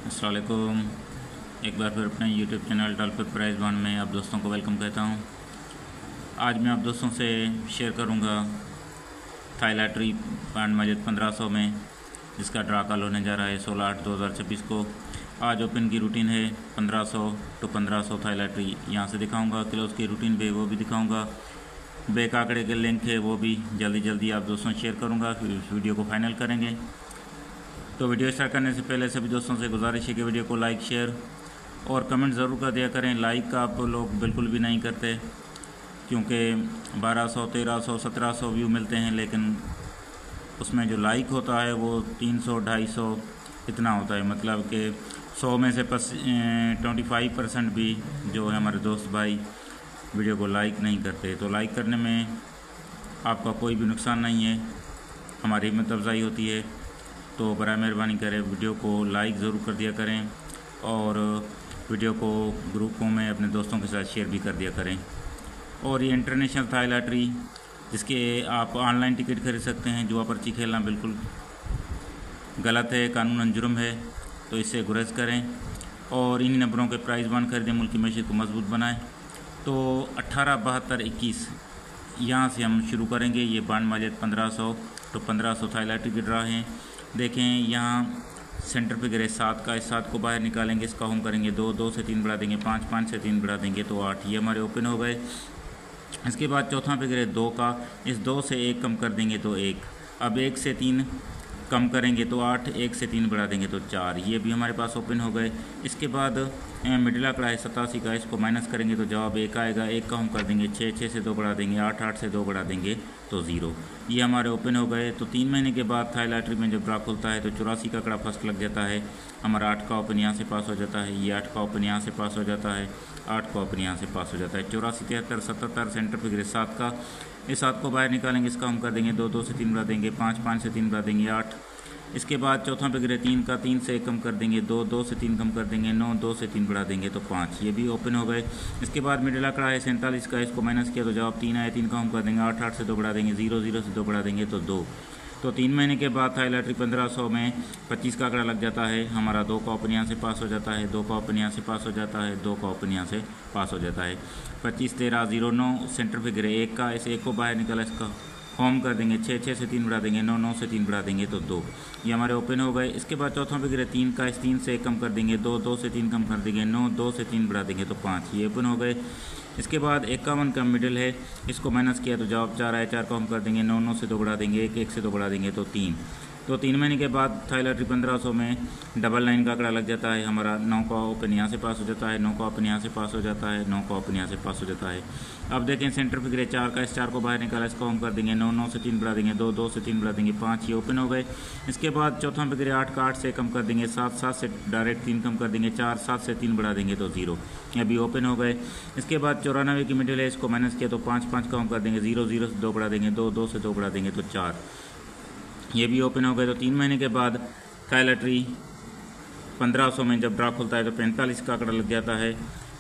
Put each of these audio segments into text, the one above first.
अस्सलाम वालेकुम। एक बार फिर अपने YouTube channel Dolphin Prize Bond में आप दोस्तों को वेलकम कहता हूं। आज मैं आप दोस्तों से शेयर करूंगा थाई लॉटरी बॉन्ड मजिद 1500 में, जिसका ड्रा कल होने जा रहा है 16/8/2026 को। आज ओपन की रूटीन है 1500 टू 1500 थाई लॉटरी यहाँ से दिखाऊंगा। क्लोज की रूटीन पे वो भी दिखाऊंगा। बैक आंकड़े के लिंक है वो भी जल्दी आप दोस्तों से शेयर करूँगा। फिर इस वीडियो को फाइनल करेंगे। तो वीडियो स्टार्ट करने से पहले सभी दोस्तों से गुजारिश है कि वीडियो को लाइक, शेयर और कमेंट ज़रूर कर दिया करें। लाइक का आप लोग बिल्कुल भी नहीं करते, क्योंकि 1200, 1300, 1700 व्यू मिलते हैं, लेकिन उसमें जो लाइक होता है वो 300, 250 इतना होता है। मतलब कि 100 में से 25% भी जो है हमारे दोस्त भाई वीडियो को लाइक नहीं करते। तो लाइक करने में आपका कोई भी नुकसान नहीं है, हमारी हिम्मत अफजाई होती है। तो बराए मेहरबानी करें वीडियो को लाइक ज़रूर कर दिया करें और वीडियो को ग्रुपों में अपने दोस्तों के साथ शेयर भी कर दिया करें। और ये इंटरनेशनल थाई लॉटरी, जिसके आप ऑनलाइन टिकट खरीद सकते हैं। जुआ पर्ची खेलना बिल्कुल गलत है, कानूनन जुर्म है, तो इससे गुरेज करें और इन्हीं नंबरों के प्राइज़ बॉन्ड खरीदें, मुल्क की मैशत को मजबूत बनाएं। तो 18, 72, 21 यहाँ से हम शुरू करेंगे। ये बॉन्ड मजिद 1500 तो 1500 थाई लॉटरी के ड्रा हैं। देखें यहाँ सेंटर पे गिरे 7 का, इस 7 को बाहर निकालेंगे, इसका हम करेंगे 2, 2 से 3 बढ़ा देंगे 5, 5 से 3 बढ़ा देंगे तो 8। ये हमारे ओपन हो गए। इसके बाद चौथा पे गिरे 2 का, इस 2 से 1 कम कर देंगे तो 1। अब 1 से 3 कम करेंगे तो 8, 1 से 3 बढ़ा देंगे तो 4। ये भी हमारे पास ओपन हो गए। इसके बाद मिडिल आंकड़ा है 87 का, इसको माइनस करेंगे तो जवाब 1 आएगा। 1 का हम कर देंगे 6, 6 से 2 बढ़ा देंगे 8, 8 से 2 बढ़ा देंगे तो 0। ये हमारे ओपन हो गए। तो 3 महीने के बाद थाई लॉटरी में जब ड्रा खुलता है तो 84 का आंकड़ा फर्स्ट लग जाता है। हमारा 8 का ओपन यहाँ से पास हो जाता है। ये 8 का ओपन यहाँ से पास हो जाता है, 8 का ओपन यहाँ से पास हो जाता है। 84, 73, 77 सेंटर पे गिरे 7 का, इस 7 को बाहर निकालेंगे, इसका हम कर देंगे 2, 2 से 3 बढ़ा देंगे 5, 5 से 3 बढ़ा देंगे 8। इसके बाद चौथा पे गिरे 3 का, 3 से 1 कम कर देंगे 2, 2 से 3 कम कर देंगे 9, 2 से 3 बढ़ा देंगे तो 5। ये भी ओपन हो गए। इसके बाद मिडिल आंकड़ा है 47 का, इसको माइनस किया तो जवाब 3 आया। 3 का हम कर देंगे 8, 8 से 2 बढ़ा देंगे 0, 0 से 2 बढ़ा देंगे तो 2। तो 3 महीने के बाद थाई लॉटरी 1500 में 25 का आंकड़ा लग जाता है। हमारा 2 का ओपन यहाँ से पास हो जाता है, 2 का ओपन यहाँ से पास हो जाता है, 2 का ओपन यहाँ से पास हो जाता है। 25, 13, 0, 9 सेंटर पे गिरे 1 का, इस 1 को बाहर निकाला, इसका होम कर देंगे 6, 6 से 3 बढ़ा देंगे 9, 9 से 3 बढ़ा देंगे तो 2। ये हमारे ओपन हो गए। इसके बाद चौथा पे गिरे 3 का, इस 3 से 1 कम कर देंगे 2, 2 से 3 कम कर देंगे 9, 2 से 3 बढ़ा देंगे तो 5। ये ओपन हो गए। इसके बाद 51 का मिडिल है, इसको माइनस किया तो जवाब 4 आया। 4 को हम कर देंगे 9, 9 से 2 बढ़ा देंगे 1, 1 से 2 बढ़ा देंगे तो 3। तो 3 महीने के बाद थाई लॉटरी 1500 में 99 का आंकड़ा लग जाता है। हमारा 9 का ओपन यहाँ से पास हो जाता है, 9 का ओपन यहाँ से पास हो जाता है, 9 का ओपन यहाँ से पास हो जाता है। अब देखें सेंटर पे गिरे 4 का, इस 4 को बाहर निकाला, इसको हम कर देंगे 9, 9 से 3 बढ़ा देंगे 2, 2 से 3 बढ़ा देंगे 5। ये ओपन हो गए। इसके बाद चौथा पे गिरे 8 का, 8 से कम कर देंगे 7, 7 से डायरेक्ट 3 कम कर देंगे 4, 7 से 3 बढ़ा देंगे तो 0। ये अभी ओपन हो गए। इसके बाद 94 की मिडिल है, इसको माइनस किया तो 5, 5 का हम कर देंगे 0, 0 से 2 बढ़ा देंगे 2, 2 से 2 बढ़ा देंगे तो 4। ये भी ओपन हो गए। तो 3 महीने के बाद थाई लॉटरी 1500 में जब ड्रा खुलता है तो 45 का आंकड़ा लग जाता है।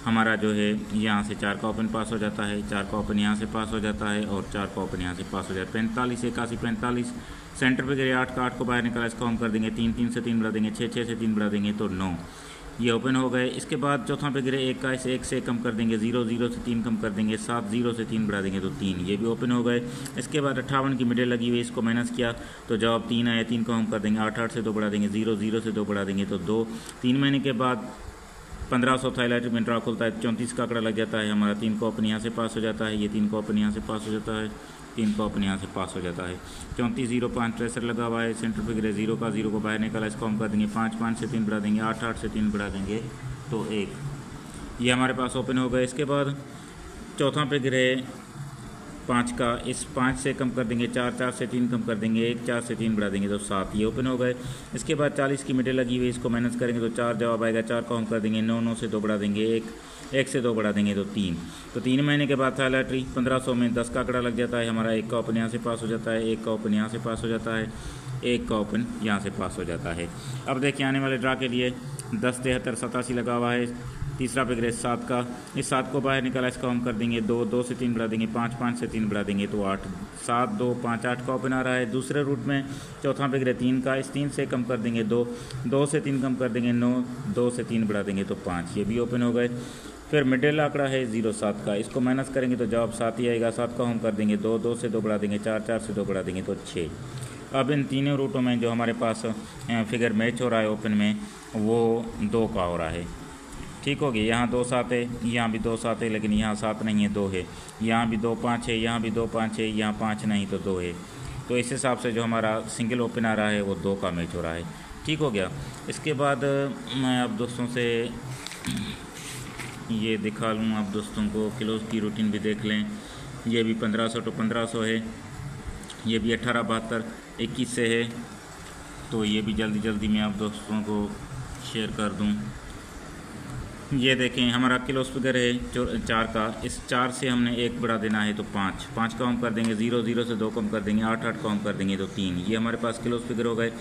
हमारा जो है यहाँ से 4 का ओपन पास हो जाता है, 4 का ओपन यहाँ से पास हो जाता है और 4 का ओपन यहाँ से पास हो जाता है। 45, 81, 45 सेंटर पे गिरे 8 का, 8 को बाहर निकाला, इसको हम कर देंगे 3, 3 से 3 बढ़ा देंगे 6, 6 से 3 बढ़ा देंगे तो 9। ये ओपन हो गए। इसके बाद चौथा पे गिरे 1 का, इसे 1 से कम कर देंगे 0, 0 से 3 कम कर देंगे 7, 0 से 3 बढ़ा देंगे तो 3। ये भी ओपन हो गए। इसके बाद 58 की मिडिल लगी हुई, इसको माइनस किया तो जवाब 3 आया। 3 को हम कर देंगे 8, 8 से 2 बढ़ा देंगे 0, 0 से 2 बढ़ा देंगे तो 2। 3 महीने के बाद 1500 थाई लॉटरी में ड्रा खुलता है, 34 का आंकड़ा लग जाता है। हमारा 3 का ओपन यहाँ से पास हो जाता है, ये 3 का ओपन यहाँ से पास हो जाता है, 3 का ओपन यहाँ से पास हो जाता है। 34, 0, 5 63 लगा हुआ है। सेंटर पे गिरे 0 का, 0 को बाहर निकाला, इसको हम कर देंगे 5, 5 से 3 बढ़ा देंगे 8, 8 से 3 बढ़ा देंगे तो 1। ये हमारे पास ओपन हो गए। इसके बाद चौथा पे गिरे 5 का, इस 5 से कम कर देंगे 4, 4 से 3 कम कर देंगे 1, 4 से 3 बढ़ा देंगे तो 7। ये ओपन हो गए। इसके बाद 40 की मिडिल लगी हुई, इसको माइनस करेंगे तो 4 जवाब आएगा। 4 को हम कर देंगे 9, 9 से 2 बढ़ा देंगे 1, 1 से 2 बढ़ा देंगे तो 3। तो 3 महीने के बाद थाई लॉटरी 1500 में 10 का आंकड़ा लग जाता है। हमारा 1 का ओपन यहाँ से पास हो जाता है, 1 का ओपन यहाँ से पास हो जाता है, 1 का ओपन यहाँ से पास हो जाता है। अब देखिए आने वाले ड्रा के लिए 10, 73, 87 लगा हुआ है। तीसरा फिगर है 7 का, इस 7 को बाहर निकाला, इसको हम कर देंगे 2, 2 से 3 बढ़ा देंगे 5, 5 से 3 बढ़ा देंगे तो 8, 7, 2, 5, 8 का ओपन आ रहा है। दूसरे रूट में चौथा फिगर है 3 का, इस 3 से कम कर देंगे 2, 2 से 3 कम कर देंगे 9, 2 से 3 बढ़ा देंगे तो 5, ये भी ओपन हो गए। फिर मिडिल आंकड़ा है 0, 7 का, इसको माइनस करेंगे तो जवाब 7 ही आएगा। 7 का हम कर देंगे 2, 2 से 2 बढ़ा देंगे 4, 4 से 2 बढ़ा देंगे तो 6। अब इन तीनों रूटों में जो हमारे पास फिगर मैच हो रहा है ओपन में, वो 2 का हो रहा है। ठीक हो गया, यहाँ 2 7 है, यहाँ भी 2 7 है, लेकिन यहाँ 7 नहीं है 2 है, यहाँ भी 2 5 है, यहाँ भी 2 5 है, यहाँ 5 नहीं तो 2 है। तो इस हिसाब से जो हमारा सिंगल ओपन आ रहा है वो 2 का मैच हो रहा है। ठीक हो गया। इसके बाद मैं अब दोस्तों से ये दिखा लूँ, आप दोस्तों को क्लोज की रूटीन भी देख लें। ये भी 1500 टू 1500 है, ये भी 1872 21 से है, तो ये भी जल्दी जल्दी मैं आप दोस्तों को शेयर कर दूं। ये देखें हमारा क्लोज फिगर है 4 का, इस 4 से हमने 1 बढ़ा देना है तो 5, 5 का हम कर देंगे 0, 0 से 2 कम कर देंगे 8, 8 का हम कर देंगे तो 3, ये हमारे पास क्लोज फिगर हो गए।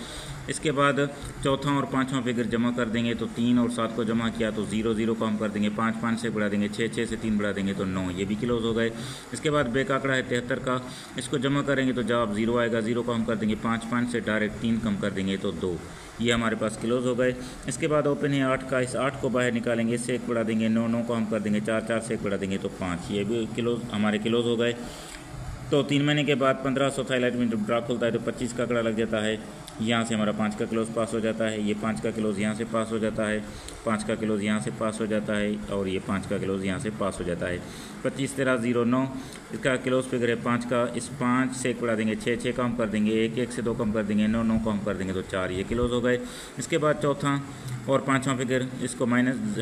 इसके बाद चौथा और पाँचवां फिगर जमा कर देंगे तो 3 और 7 को जमा किया तो 0, 0 को हम कर देंगे 5, 5 से बढ़ा देंगे 6, 6 से 3 बढ़ा देंगे तो 9, ये भी क्लोज हो गए। इसके बाद बैक आंकड़ा है 73 का, इसको जमा करेंगे तो जवाब 0 आएगा, 0 को हम कर देंगे 5, 5 से डायरेक्ट 3 कम कर देंगे तो 2, ये हमारे पास क्लोज हो गए। इसके बाद ओपन है 8 का, इस 8 को बाहर निकालेंगे, इससे 1 बढ़ा देंगे 9, 9 को हम कर देंगे 4, 4 से 1 बढ़ा देंगे तो 5, ये भी क्लोज हमारे क्लोज हो गए। तो 3 महीने के बाद 1500 थाईलाइट में जब ड्रा खुलता है तो 25 का आंकड़ा लग जाता है, यहाँ से हमारा 5 का क्लोज पास हो जाता है, ये 5 का क्लोज यहाँ से पास हो जाता है, 5 का क्लोज यहाँ से पास हो जाता है और ये 5 का क्लोज यहाँ से पास हो जाता है। 25 13 0 9, इसका क्लोज फिगर है 5 का, इस 5 से 1 बढ़ा देंगे 6, 6 का हम कर देंगे 1, 1 से 2 कम कर देंगे 9, 9 को हम कर देंगे तो 4, ये क्लोज हो गए। इसके बाद चौथा और पाँचवां फिगर, इसको माइनस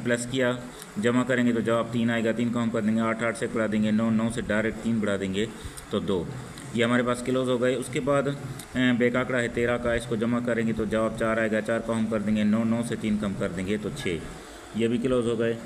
प्लस किया, जमा करेंगे तो जवाब 3 आएगा, 3 को हम कर देंगे 8, 8 से बढ़ा देंगे 9, 9 से डायरेक्ट 3 बढ़ा देंगे तो 2, ये हमारे पास क्लोज हो गए। उसके बाद बैक आंकड़ा है 13 का, इसको जमा करेंगे तो जवाब 4 आएगा, 4 को हम कर देंगे 9, 9 से 3 कम कर देंगे तो 6, ये भी क्लोज हो गए।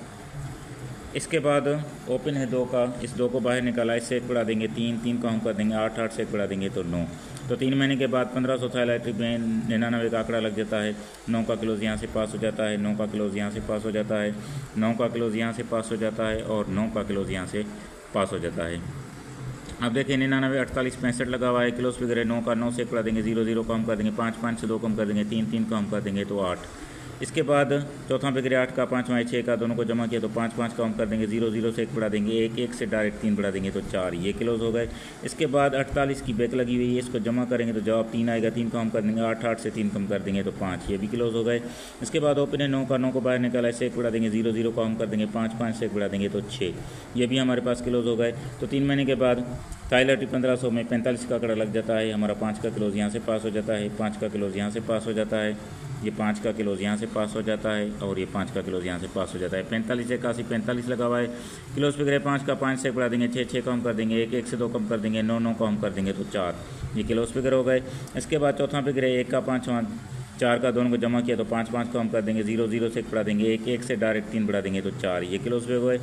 इसके बाद ओपन है 2 का, इस 2 को बाहर निकाला, इससे 1 बढ़ा देंगे 3, 3 को हम कर देंगे 8, 8 से 1 बढ़ा देंगे तो 9। तो 3 महीने के बाद 1500 थाईलाइट में 99 का आंकड़ा लग जाता है, 9 का क्लोज यहाँ से पास हो जाता है, 9 का क्लोज यहाँ से पास हो जाता है, 9 का क्लोज यहाँ से पास हो जाता है और 9 का क्लोज यहाँ से पास हो जाता है। अब देखिए 99 48 65 लगा हुआ है, क्लोज फिगर है 9 का, 9 से 1 बढ़ा देंगे 0, 0 को हम कर देंगे 5, 5 से 2 कम कर देंगे 3, 3 को हम कर देंगे तो 8। इसके बाद चौथा फिगर 8 का, पाँचवां 6 का, दोनों को जमा किया तो 5, 5 का हम कर देंगे 0, 0 से 1 बढ़ा देंगे 1, 1 से डायरेक्ट 3 बढ़ा देंगे तो 4, ये क्लोज हो गए। इसके बाद 48 की बैक लगी हुई है, इसको जमा करेंगे तो जवाब 3 आएगा, 3 को हम कर देंगे 8, 8 से 3 कम कर देंगे तो 5, ये भी क्लोज हो गए। इसके बाद ओपन है 9 का, 9 को बाहर निकाला, इससे 1 बढ़ा देंगे 0, 0 को हम कर देंगे 5, 5 से 1 बढ़ा देंगे तो 6, ये भी हमारे पास क्लोज हो गए। तो 3 महीने के बाद थाईलाइट 1500 में 45 का आंकड़ा लग जाता है, हमारा 5 का क्लोज यहाँ से पास हो जाता है, 5 का क्लोज यहाँ से पास हो जाता है, ये 5 का क्लोज यहाँ से पास हो जाता है और ये 5 का क्लोज यहाँ से पास हो जाता है। 45 81 45 लगा हुआ है, क्लोज फिगर है 5 का, 5 से 1 बढ़ा देंगे 6, 6 को हम कर देंगे 1, 1 से 2 कम कर देंगे 9, 9 को हम कर देंगे तो 4, ये क्लोज फिगर हो गए। इसके बाद चौथा फिगर है 1 का, 5वां 4 का, दोनों को जमा किया तो 5, 5 को हम कर देंगे 0, 0 से 1 बढ़ा देंगे 1, 1 से डायरेक्ट 3 बढ़ा देंगे तो 4, ये क्लोज फिगर हो गए।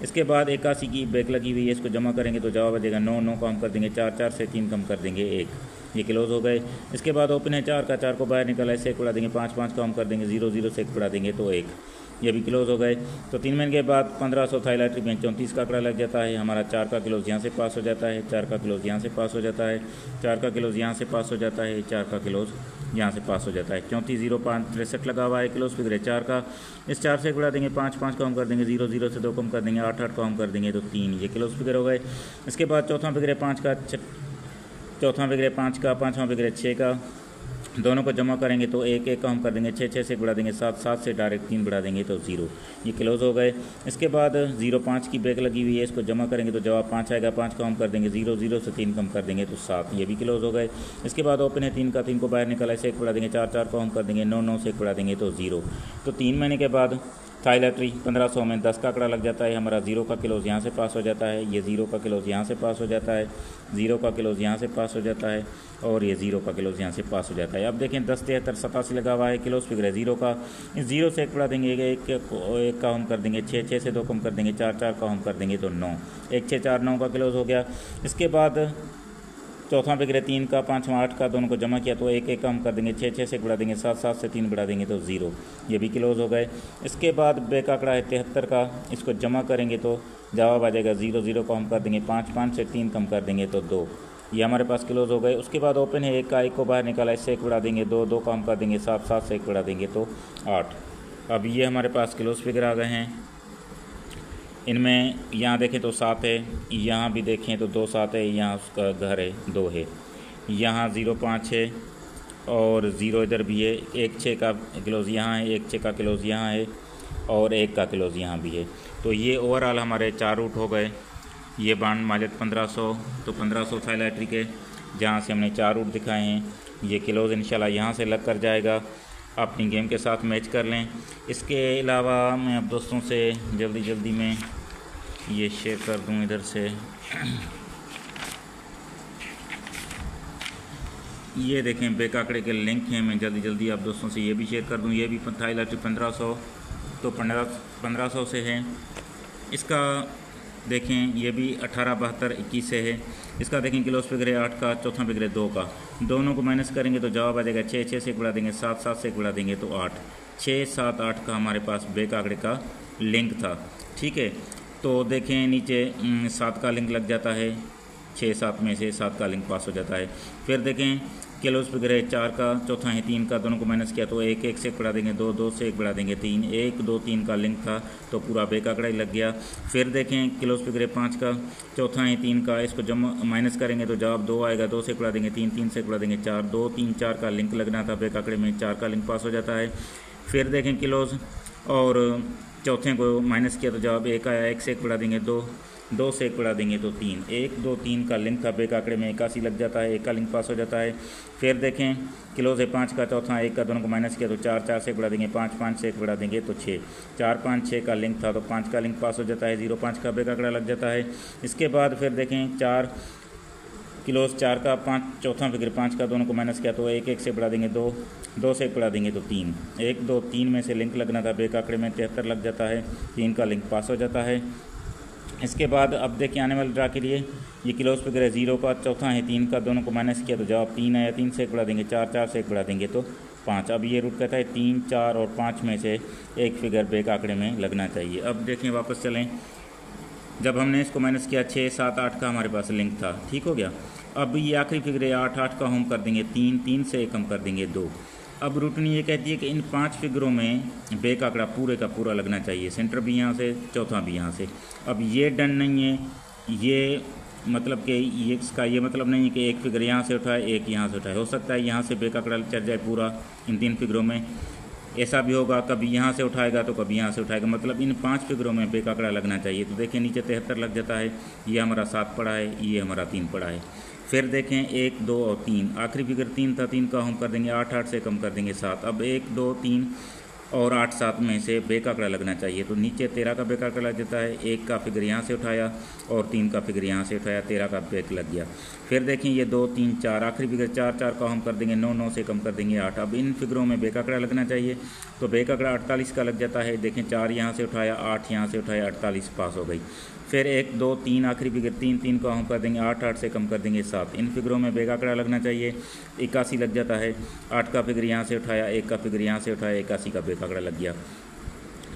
इसके बाद 81 की बैक लगी हुई है, इसको जमा करेंगे तो जवाब आ जाएगा 9, 9 को हम कर देंगे 4, 4 से 3 कम कर देंगे 1, ये क्लोज हो गए। इसके बाद ओपन है 4 का, 4 को बाहर निकाला, इससे 1 बढ़ा देंगे 5, 5 को हम कर देंगे 0, 0 से 1 बढ़ा देंगे तो 1, ये भी क्लोज हो गए। तो 3 महीने के बाद 1500 थाईलाइट में 34 का आंकड़ा लग जाता है, हमारा 4 का क्लोज यहाँ से पास हो जाता है, 4 का क्लोज यहाँ से पास हो जाता है, 4 का क्लोज यहाँ से पास हो जाता है, 4 का क्लोज यहाँ से पास हो जाता है। 34 05 63 लगा हुआ है, क्लोज फिगर है 4 का, इस 4 से 1 बढ़ा देंगे 5, 5 को हम कर देंगे 0, 0 से 2 कम कर देंगे 8, 8 को हम कर देंगे तो 3, ये क्लोज फिगर हो गए। इसके बाद चौथा फिगर है 5 का, चौथा फिगर है 5 का, पाँचवां फिगर है 6 का, दोनों को जमा करेंगे तो 1, 1 का हम कर देंगे 6, 6 से बढ़ा देंगे 7, 7 से डायरेक्ट 3 बढ़ा देंगे तो 0, ये क्लोज हो गए। इसके बाद 0 5 की बैक लगी हुई है, इसको जमा करेंगे तो जवाब 5 आएगा, 5 को हम कर देंगे 0, 0 से 3 कम कर देंगे तो 7, ये भी क्लोज हो गए। इसके बाद ओपन है 3 का, 3 को बाहर निकाला, इसे 1 बढ़ा देंगे 4, 4 को हम कर देंगे 9, 9 से 1 बढ़ा देंगे तो 0। तो 3 महीने के बाद थाईलैटरी 1500 में 10 का आंकड़ा लग जाता है, हमारा 0 का क्लोज यहाँ से पास हो जाता है, ये 0 का क्लोज यहाँ से पास हो जाता है, 0 का क्लोज यहाँ से पास हो जाता है और ये 0 का क्लोज यहाँ से पास हो जाता है। अब देखें 10 73 87 लगा हुआ है, क्लोज फिगर है 0 का, इस 0 से 1 बढ़ा देंगे 1 का हम कर देंगे 6, 6 से 2 कम कर देंगे 4, 4 का हम कर देंगे तो 9, 1 6 4 9 का क्लोज हो गया। इसके बाद चौथा फिगर है 3 का, पाँचवा 8 का, दोनों को जमा किया तो 1 1 का हम कर देंगे 6 6 से बढ़ा देंगे 7 7 से 3 बढ़ा देंगे तो 0, ये भी क्लोज हो गए। इसके बाद बेक आंकड़ा है 73 का, इसको जमा करेंगे तो जवाब आ जाएगा 0 0 को हम कर देंगे 5 5 से 3 कम कर देंगे तो 2, ये हमारे पास क्लोज हो गए। उसके बाद ओपन है 1 का, 1 को बाहर निकाला, इससे 1 बढ़ा देंगे 2 2 का हम कर देंगे 7 7 से 1 बढ़ा देंगे तो 8। अब ये हमारे पास क्लोज फिगर आ गए हैं। इनमें यहाँ देखें तो 7 है, यहाँ भी देखें तो 2 7 है, यहाँ उसका घर है 2 है, यहाँ 0 5 है और 0 इधर भी है। 1 6 का क्लोज यहाँ है, 1 6 का क्लोज यहाँ है और 1 का क्लोज यहाँ भी है। तो ये ओवरऑल हमारे 4 रूट हो गए। ये बाण माजद 1500, तो 1500 थाईलैटरी के जहाँ से हमने 4 रूट दिखाए हैं, ये क्लोज इंशाल्लाह यहाँ से लग कर जाएगा। अपनी गेम के साथ मैच कर लें। इसके अलावा मैं अब दोस्तों से जल्दी में ये शेयर कर दूं इधर से। ये देखें बेक आंकड़े के लिंक हैं, मैं जल्दी आप दोस्तों से ये भी शेयर कर दूं। ये भी थाईलैटरी 1500, तो 1500 से है। इसका देखें ये भी 18 72 21 से है। इसका देखें क्लोज फिगर है 8 का, चौथा फिगर है 2 का, दोनों को माइनस करेंगे तो जवाब आ जाएगा 6 6 से 1 बढ़ा देंगे 7 7 से 1 बढ़ा देंगे तो 8। 6 7 8 का हमारे पास बेक आंकड़े का लिंक था। ठीक है, तो देखें नीचे 7 का लिंक लग जाता है, 6 7 में से 7 का लिंक पास हो जाता है। फिर देखें क्लोज फिगर है 4 का, चौथा है 3 का, दोनों को माइनस किया तो 1 1 से 1 बढ़ा देंगे 2 2 से 1 बढ़ा देंगे 3, 1 2 3 का लिंक था तो पूरा बेक आंकड़ा ही लग गया। फिर देखें क्लोज फिगर है 5 का, चौथा है 3 का, इसको जमा माइनस करेंगे तो जवाब 2 आएगा, 2 से 1 बढ़ा देंगे 3 3 से 1 बढ़ा देंगे 4, 2 3 4 का लिंक लगना था बेक आंकड़े में, 4 का लिंक पास हो जाता है। फिर देखें क्लोज और चौथे को माइनस किया तो जवाब 1 आया, 1 से 1 बढ़ा देंगे 2 2 से 1 बढ़ा देंगे तो 3, 1 2 3 का लिंक था बेक आंकड़े में, 81 लग जाता है, 1 का लिंक पास हो जाता है। फिर देखें क्लोज है 5 का, चौथा 1 का, दोनों को माइनस किया तो 4 4 से 1 बढ़ा देंगे 5 5 से 1 बढ़ा देंगे तो 6, 4 5 6 का लिंक था तो 5 का लिंक पास हो जाता है, 0 5 का बेक आंकड़ा लग जाता है। इसके बाद फिर देखें 4 क्लोज 4 का, 5 चौथा फिगर 5 का, दोनों को माइनस किया तो 1 1 से बढ़ा देंगे 2 2 से 1 बढ़ा देंगे तो 3, 1 2 3 में से लिंक लगना था बेक आंकड़े में, 73 लग जाता है, 3 का लिंक पास हो जाता है। इसके बाद अब देखिए आने वाले ड्रा के लिए ये क्लोज फिगर है 0 का, चौथा है 3 का, दोनों को माइनस किया तो जवाब 3 आया, 3 से 1 बढ़ा देंगे 4 4 से 1 बढ़ा देंगे तो 5। अब ये रूट कहता है 3 4 और 5 में से एक फिगर बेक आंकड़े में लगना चाहिए। अब देखें वापस चलें, जब हमने इसको माइनस किया 6 7 8 का हमारे पास लिंक था, ठीक हो गया। अब ये आखिरी फिगर है 8 8 का हम कर देंगे 3 3 से 1 हम कर देंगे 2। अब रूटीन ये कहती है कि इन 5 फिगरों में बेक आंकड़ा पूरे का पूरा लगना चाहिए, सेंटर भी यहाँ से, चौथा भी यहाँ से। अब ये डन नहीं है, ये मतलब कि ये इसका ये मतलब नहीं है कि एक फिगर यहाँ से उठाए एक यहाँ से उठाए, हो सकता है यहाँ से बेक आंकड़ा चढ़ जाए पूरा इन 3 फिगरों में, ऐसा भी होगा, कभी यहाँ से उठाएगा तो कभी यहाँ से उठाएगा, मतलब इन 5 फिगरों में बेक आंकड़ा लगना चाहिए। तो देखें नीचे 73 लग जाता है, ये हमारा 7 पड़ा है, ये हमारा 3 पड़ा है। फिर देखें 1 2 और 3, आखिरी फिगर 3 था, 3 का हम कर देंगे 8 8 से कम कर देंगे 7। अब 1 2 3 और 8 7 में से बेक आंकड़ा लगना चाहिए, तो नीचे 13 का बेक आंकड़ा लग जाता है, 1 का फिगर यहाँ से उठाया और 3 का फिगर यहाँ से उठाया, 13 का बेक लग गया। फिर देखें ये 2 3 4, आखिरी फिगर 4 4 का हम कर देंगे 9 9 से कम कर देंगे 8। अब इन फिगरों में बेक आंकड़ा लगना चाहिए, तो बेक आंकड़ा 48 का लग जाता है। देखें 4 यहाँ से उठाया, 8 यहाँ से उठाया, 48 पास हो गई। फिर 1 2 3, आखिरी फिगर 3 3 का हम कर देंगे 8 8 से कम कर देंगे 7। इन फिगरों में बेक आंकड़ा लगना चाहिए, 81 लग जाता है। 8 का फिगर यहाँ से उठाया, 1 का फिगर यहाँ से उठाया, 81 का बेक आंकड़ा लग गया।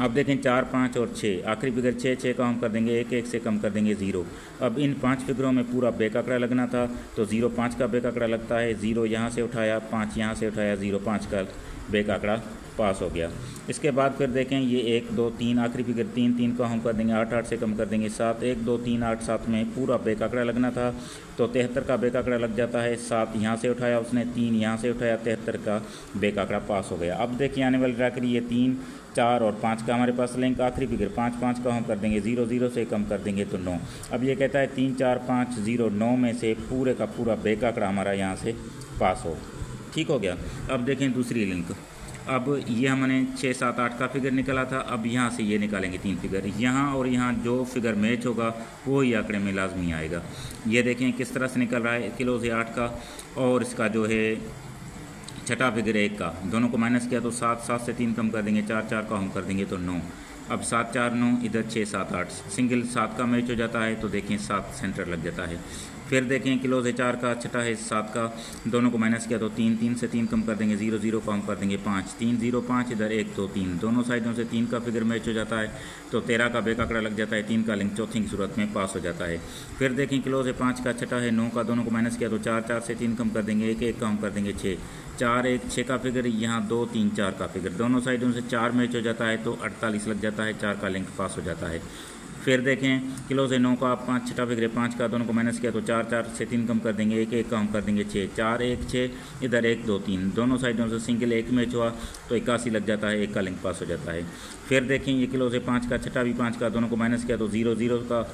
अब देखें 4 5 और 6, आखिरी फिगर 6 6 का हम कर देंगे 1 1 से कम कर देंगे 0। अब इन 5 फिगरों में पूरा बेक आंकड़ा लगना था, तो 0 5 का बेक आंकड़ा लगता है, 0 यहाँ से उठाया, 5 यहाँ से उठाया, 0 5 का बेक आंकड़ा पास हो गया। इसके बाद फिर देखें ये 1 2 3, आखिरी फिगर 3 3 का हम कर देंगे 8 8 से कम कर देंगे 7। 1 2 3 8 7 में पूरा बेक आंकड़ा लगना था, तो 73 का बेक आंकड़ा लग जाता है। 7 यहाँ से उठाया उसने, 3 यहाँ से उठाया, 73 का बेक आंकड़ा पास हो गया। अब देखिए आने वाली ड्रा के लिए 3 4 और 5 का हमारे पास लिंक, आखिरी फिगर 5 5 का हम कर देंगे 0 0 से कम कर देंगे तो 9। अब ये कहता है 3 4 5 0 9 में से पूरे का पूरा बेक आंकड़ा हमारा यहाँ से पास हो, ठीक हो गया। अब देखें दूसरी लिंक, अब ये हमने 6 7 8 का फिगर निकाला था, अब यहाँ से ये निकालेंगे 3 फिगर, यहाँ और यहाँ जो फिगर मैच होगा वो ही आंकड़े में लाजमी आएगा। ये देखें किस तरह से निकल रहा है, क्लोज है 8 का और इसका जो है छठा फिगर 1 का, दोनों को माइनस किया तो 7 7 से 3 कम कर देंगे, 4 4 का हम कर देंगे तो 9। अब 7 4 9, इधर 6 7 8, सिंगल 7 का मैच हो जाता है, तो देखें 7 सेंटर लग जाता है। फिर देखें क्लोज है 4 का, छठा है 7 का, दोनों को माइनस किया तो 3, 3 से 3 कम कर देंगे 0, 0 को हम कर देंगे 5, 3 0 5, इधर 1 2 3, दोनों साइडों से 3 का फिगर मैच हो जाता है तो 13 का बेक आंकड़ा लग जाता है, 3 का लिंक चौथी की सूरत में पास हो जाता है। फिर देखें क्लोज है 5 का, छठा है 9 का, दोनों को माइनस किया तो 4, 4 से 3 कम कर देंगे 1, 1 का हम कर देंगे 6, 4 1 6 का फिगर, यहाँ 2 3 4 का फिगर, दोनों साइडों से 4 मैच हो जाता है तो 48 लग जाता है, 4 का लिंक पास हो जाता है। फिर देखें क्लोज है 9 का, 5 छठा फिगर है 5 का, दोनों को माइनस किया तो 4, 4 से 3 कम कर देंगे 1, 1 का हम कर देंगे 6, 4 1 6, इधर 1 2 3, दोनों साइडों से सिंगल 1 मैच हुआ तो 81 लग जाता है, 1 का लिंक पास हो जाता है। फिर देखें ये क्लोज है 5 का, छठा भी 5 का, दोनों को माइनस किया तो 0 0 का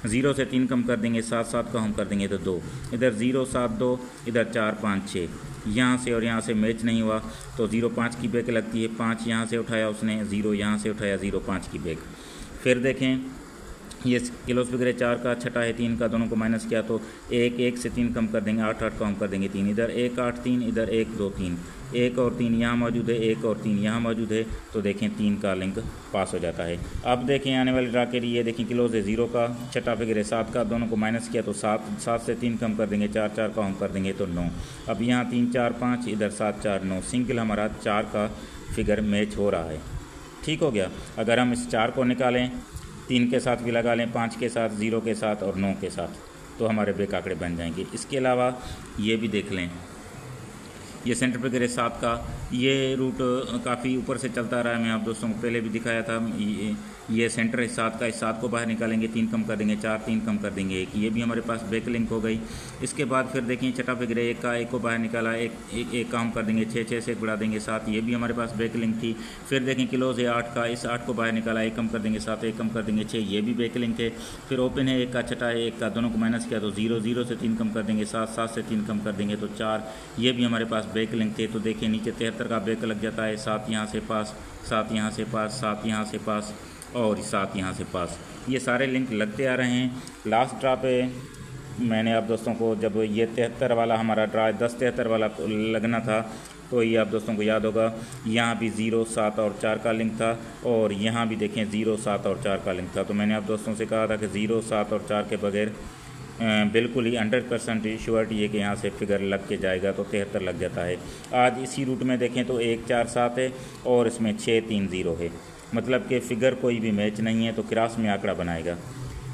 0 से 3 कम कर देंगे 7, 7 का हम कर देंगे तो 2, इधर 0 7 2, इधर 4 5 6, यहाँ से और यहाँ से मैच नहीं हुआ तो 0 5 की बैक लगती है, 5 यहाँ से उठाया उसने, 0 यहाँ से उठाया, 0 5 की बैक। फिर देखें ये क्लोज फिगर है 4 का, छठा है 3 का, दोनों को माइनस किया तो 1 1 से 3 कम कर देंगे 8, 8 का हम कर देंगे 3, इधर 1 8 3, इधर 1 2 3, 1 और 3 यहाँ मौजूद है, 1 और 3 यहाँ मौजूद है तो देखें 3 का लिंक पास हो जाता है। अब देखें आने वाले ड्रा के लिए देखें क्लोज है 0 का, छठा फिगर है 7 का, दोनों को माइनस किया तो 7, 7 से 3 कम कर देंगे 4, 4 का हम कर देंगे तो 9, अब यहाँ 3 4 5, इधर 7 4 9, सिंगल हमारा 4 का फिगर मैच हो रहा है। ठीक हो गया। अगर हम इस 4 को निकालें 3 के साथ भी लगा लें, 5 के साथ, 0 के साथ और 9 के साथ तो हमारे बेक आंकड़े बन जाएंगे। इसके अलावा ये भी देख लें, ये सेंटर फिगर है 7 का, ये रूट काफ़ी ऊपर से चलता रहा है, मैं आप दोस्तों को पहले भी दिखाया था। ये सेंटर है 7 का, इस 7 को बाहर निकालेंगे 3 कम कर देंगे 4, 3 कम कर देंगे 1, ये भी हमारे पास बैक लिंक हो गई। इसके बाद फिर देखें छठा फिगर है 1 का, 1 को बाहर निकाला, 1 का हम कर देंगे 6, 6 से बढ़ा देंगे 7, ये भी हमारे पास बैक लिंक थी। फिर देखें क्लोज है 8 का, इस 8 को बाहर निकाला, 1 कम कर देंगे 7, 1 कम कर देंगे 6, ये भी बैक लिंक है। फिर ओपन है 1 का, छठा है 1 का, दोनों को माइनस किया तो 0, 0 से 3 कम कर देंगे 7, 7 से 3 कम कर देंगे तो 4, ये भी हमारे पास बैक लिंक थे। तो देखिए नीचे 73 का बैक लग जाता है, 7 यहाँ से पास, 7 यहाँ से पास, 7 यहाँ से पास और 7 यहाँ से पास, ये सारे लिंक लगते आ रहे हैं। लास्ट ड्रा पे मैंने आप दोस्तों को जब ये 73 वाला हमारा ड्रा 10 73 वाला लगना था तो ये आप दोस्तों को याद होगा, यहाँ भी 0 7 और 4 का लिंक था और यहाँ भी देखें 0 7 और 4 का लिंक था। तो मैंने आप दोस्तों से कहा था कि 0 7 और 4 के बगैर बिल्कुल ही 100% श्योरिटी है कि यहाँ से फिगर लग के जाएगा तो 73 लग जाता है। आज इसी रूट में देखें तो 1 4 7 है और इसमें 6 3 0 है, मतलब कि फ़िगर कोई भी मैच नहीं है तो क्रॉस में आंकड़ा बनाएगा।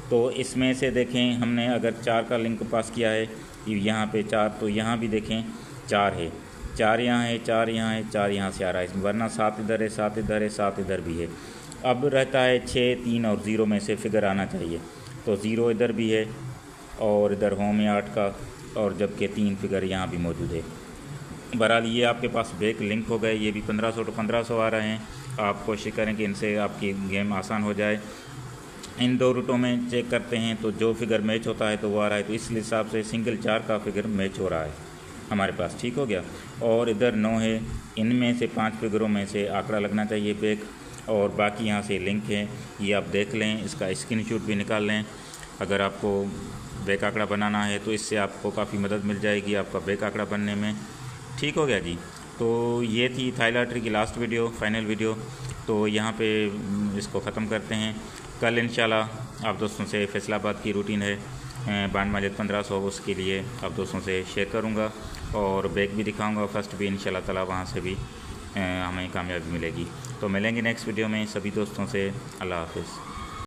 तो इसमें से देखें हमने अगर 4 का लिंक पास किया है यहाँ पे 4, तो यहाँ भी देखें 4 है, 4 यहाँ है, 4 यहाँ है, 4 यहाँ से आ रहा है, वरना 7 इधर है, 7 इधर है, 7 इधर भी है। अब रहता है 6 3 और 0 में से फिगर आना चाहिए, तो 0 इधर भी है और इधर होम है 8 का, और जबकि 3 फिगर यहाँ भी मौजूद है। बहरहाल ये आपके पास बैक लिंक हो गए, ये भी 1500 to 1500 आ रहे हैं। आप कोशिश करें कि इनसे आपकी गेम आसान हो जाए। इन 2 रूटों में चेक करते हैं तो जो फिगर मैच होता है तो वो आ रहा है, तो इस हिसाब से सिंगल 4 का फिगर मैच हो रहा है हमारे पास। ठीक हो गया। और इधर 9 है, इनमें से 5 फिगरों में से आंकड़ा लगना चाहिए बैक, और बाकी यहाँ से लिंक है, ये आप देख लें, इसका स्क्रीनशॉट भी निकाल लें। अगर आपको बैक आंकड़ा बनाना है तो इससे आपको काफ़ी मदद मिल जाएगी आपका बैक आंकड़ा बनने में। ठीक हो गया जी। तो ये थी थाईलॉटरी की लास्ट वीडियो, फाइनल वीडियो। तो यहाँ पे इसको ख़त्म करते हैं। कल इंशाल्लाह आप दोस्तों से फैसलाबाद की रूटीन है बांड माजिद 1500, उसके लिए आप दोस्तों से शेयर करूँगा और बैक भी दिखाऊँगा, फर्स्ट भी इंशाल्लाह ताला वहाँ से भी हमें कामयाबी मिलेगी। तो मिलेंगे नेक्स्ट वीडियो में। सभी दोस्तों से अल्लाह हाफ़िज़।